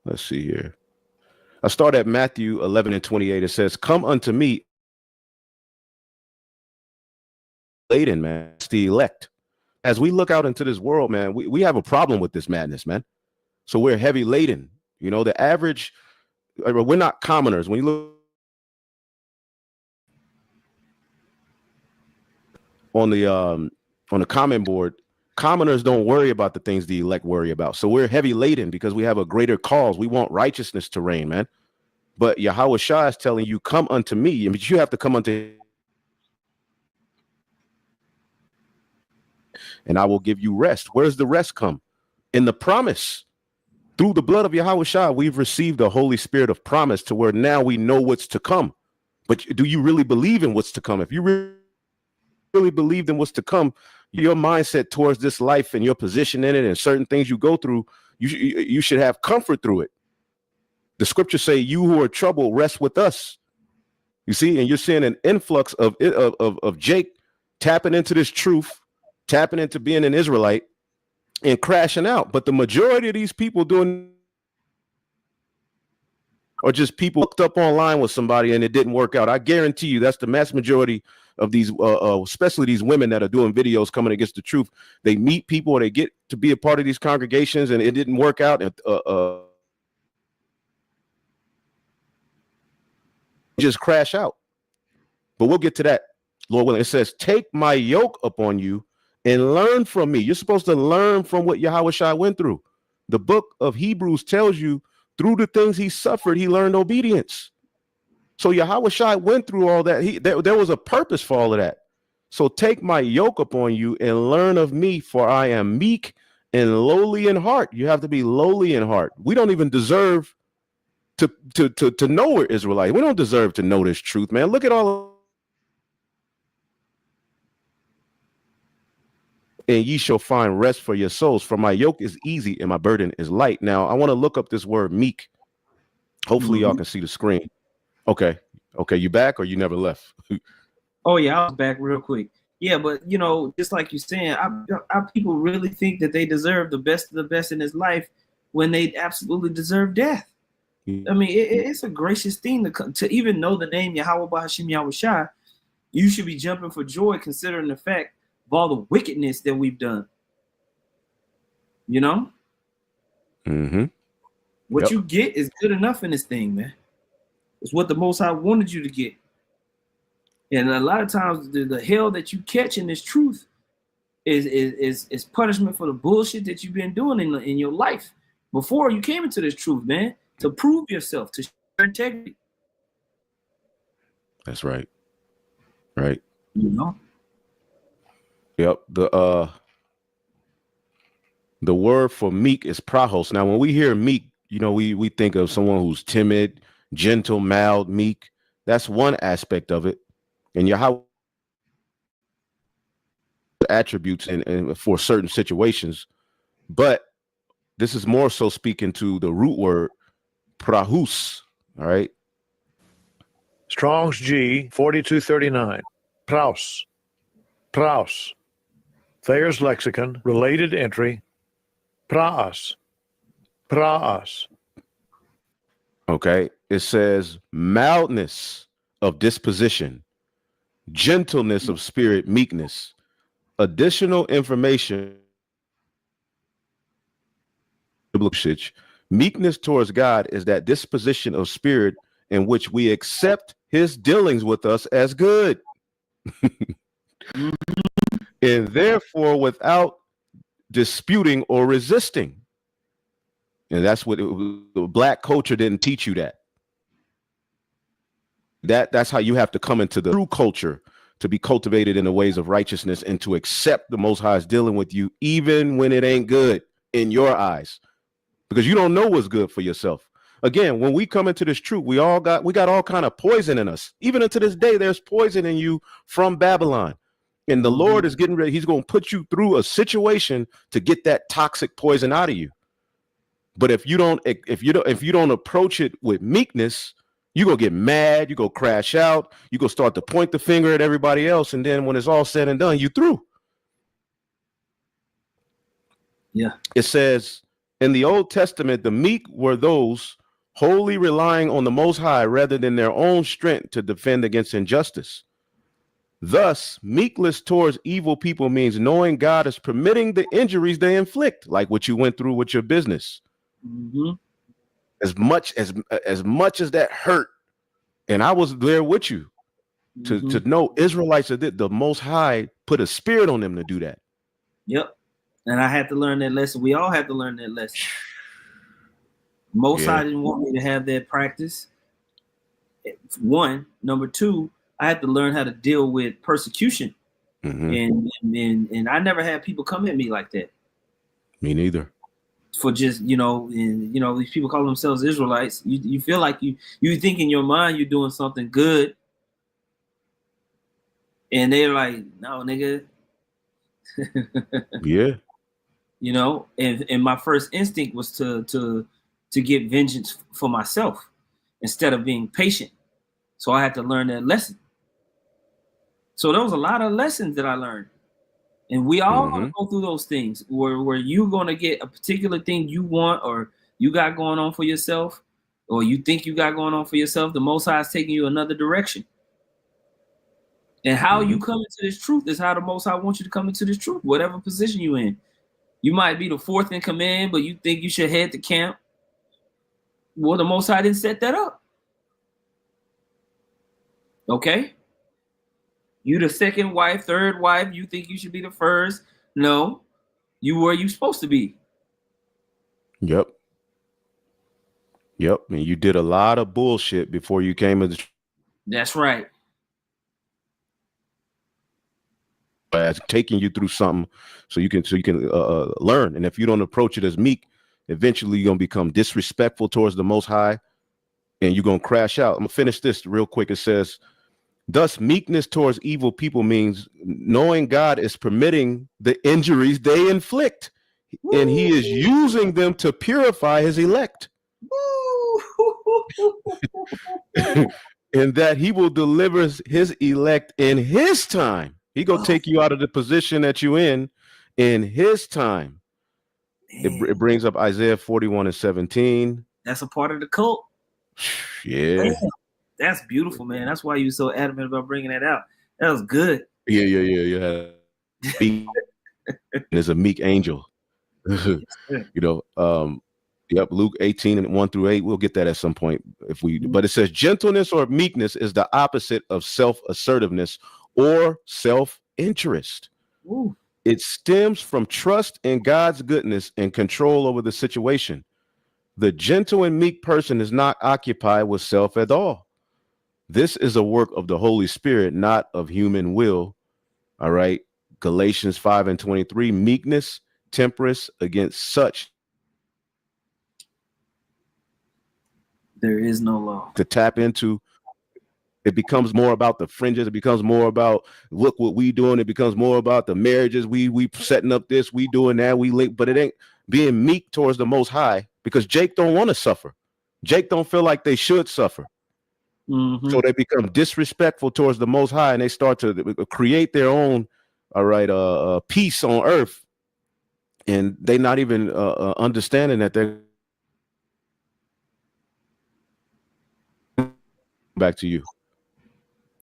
Let's see here. I start at Matthew 11:28. It says, "Come unto me, laden, man. It's the elect." As we look out into this world, man, we have a problem with this madness, man. So we're heavy laden. You know, the average, we're not commoners. When you look on the comment board, commoners don't worry about the things the elect worry about. So we're heavy laden because we have a greater cause. We want righteousness to reign, man. But Yahweh Shah is telling you, come unto me. I mean, you have to come unto him, and I will give you rest. Where's the rest come? In the promise. Through the blood of Yahweh Shah, we've received the Holy Spirit of promise to where now we know what's to come. But do you really believe in what's to come? If you really believed in what's to come, your mindset towards this life and your position in it and certain things you go through, you should have comfort through it. The scriptures say, you who are troubled, rest with us. You see, and you're seeing an influx of Jake tapping into this truth, tapping into being an Israelite and crashing out. But the majority of these people doing or just people hooked up online with somebody and it didn't work out. I guarantee you that's the mass majority of these, especially these women that are doing videos coming against the truth. They meet people or they get to be a part of these congregations and it didn't work out. And just crash out. But we'll get to that, Lord willing. It says, take my yoke upon you and learn from me. You're supposed to learn from what Yahweh Shai went through. The book of Hebrews tells you through the things he suffered, he learned obedience. So Yahweh Shai went through all that. There was a purpose for all of that. So take my yoke upon you and learn of me, for I am meek and lowly in heart. You have to be lowly in heart. We don't even deserve to know we're Israelites. We don't deserve to know this truth, man. Look at all. And ye shall find rest for your souls, for my yoke is easy and my burden is light. Now, I want to look up this word meek. Hopefully y'all can see the screen. Okay. You back or you never left? Oh, yeah, I was back real quick. Yeah, but, you know, just like you're saying, our people really think that they deserve the best of the best in this life when they absolutely deserve death. I mean, it's a gracious thing to even know the name Yahweh Bahashim Yahweh Shai. You should be jumping for joy considering the fact of all the wickedness that we've done. You know? Mm-hmm. What you get is good enough in this thing, man. It's what the Most High wanted you to get. And a lot of times the hell that you catch in this truth is punishment for the bullshit that you've been doing in your life before you came into this truth, man, to prove yourself, to show your integrity. That's right. Right. You know? Yep. The word for meek is prahos. Now, when we hear meek, you know, we think of someone who's timid, gentle, mild, meek. That's one aspect of it. And Yahweh attributes and for certain situations. But this is more so speaking to the root word prahus. All right. Strong's G 4239. Praus. Thayer's Lexicon, related entry. Praas. Okay. It says mildness of disposition, gentleness of spirit, meekness. Additional information. Meekness towards God is that disposition of spirit in which we accept his dealings with us as good. And therefore without disputing or resisting. And that's what the black culture didn't teach you that. That's how you have to come into the true culture to be cultivated in the ways of righteousness and to accept the Most High is dealing with you, even when it ain't good in your eyes, because you don't know what's good for yourself. Again, when we come into this truth, we got all kind of poison in us. Even unto this day, there's poison in you from Babylon. And the Lord is getting ready. He's going to put you through a situation to get that toxic poison out of you. But if you don't approach it with meekness, you're going to get mad. You go crash out. You go start to point the finger at everybody else. And then when it's all said and done, you through. Yeah. It says In the Old Testament, the meek were those wholly relying on the Most High rather than their own strength to defend against injustice. Thus, meekness towards evil people means knowing God is permitting the injuries they inflict, like what you went through with your business. Mm-hmm. As much as that hurt, and I was there with you to know Israelites are the Most High put a spirit on them to do that. Yep. And I had to learn that lesson. We all had to learn that lesson. Most High didn't want me to have that practice. One. Number two, I had to learn how to deal with persecution. Mm-hmm. And I never had people come at me like that. Me neither. For just, these people call themselves Israelites. You feel like you think in your mind you're doing something good. And they're like, no, nigga. Yeah. And my first instinct was to get vengeance for myself instead of being patient. So I had to learn that lesson. So there was a lot of lessons that I learned. And we all gonna go through those things where you're gonna get a particular thing you want or you got going on for yourself, or you think you got going on for yourself. The Most High is taking you another direction. And how you come into this truth is how the Most High wants you to come into this truth, whatever position you're in. You might be the fourth in command, but you think you should head to camp. Well, the Most High didn't set that up. Okay? You the second wife, third wife, you think you should be the first. No, you where you supposed to be. Yep. And you did a lot of bullshit before you came into. That's right. As taking you through something so you can learn. And if you don't approach it as meek, eventually you're gonna become disrespectful towards the Most High, and you're gonna crash out. I'm gonna finish this real quick. It says, thus meekness towards evil people means knowing God is permitting the injuries they inflict. Woo. And he is using them to purify his elect. And that he will deliver his elect in his time. He gonna take you out of the position that you in his time. It brings up Isaiah 41:17. That's a part of the cult. Yeah. Man, that's beautiful, man. That's why you're so adamant about bringing that out. That was good. Yeah. There's a meek angel. Yep, Luke 18:1-8. We'll get that at some point but it says gentleness or meekness is the opposite of self-assertiveness or self-interest. Ooh. It stems from trust in God's goodness and control over the situation. The gentle and meek person is not occupied with self at all. This is a work of the Holy Spirit, not of human will. All right. Galatians 5:23, meekness, temperance, against such there is no law. To tap into, it becomes more about the fringes. It becomes more about look what we doing. It becomes more about the marriages. We setting up this, we doing that, we link, but it ain't being meek towards the Most High, because Jake don't want to suffer. Jake don't feel like they should suffer. So they become disrespectful towards the Most High, and they start to create their own, peace on earth, and they not even understanding that they're. Back to you.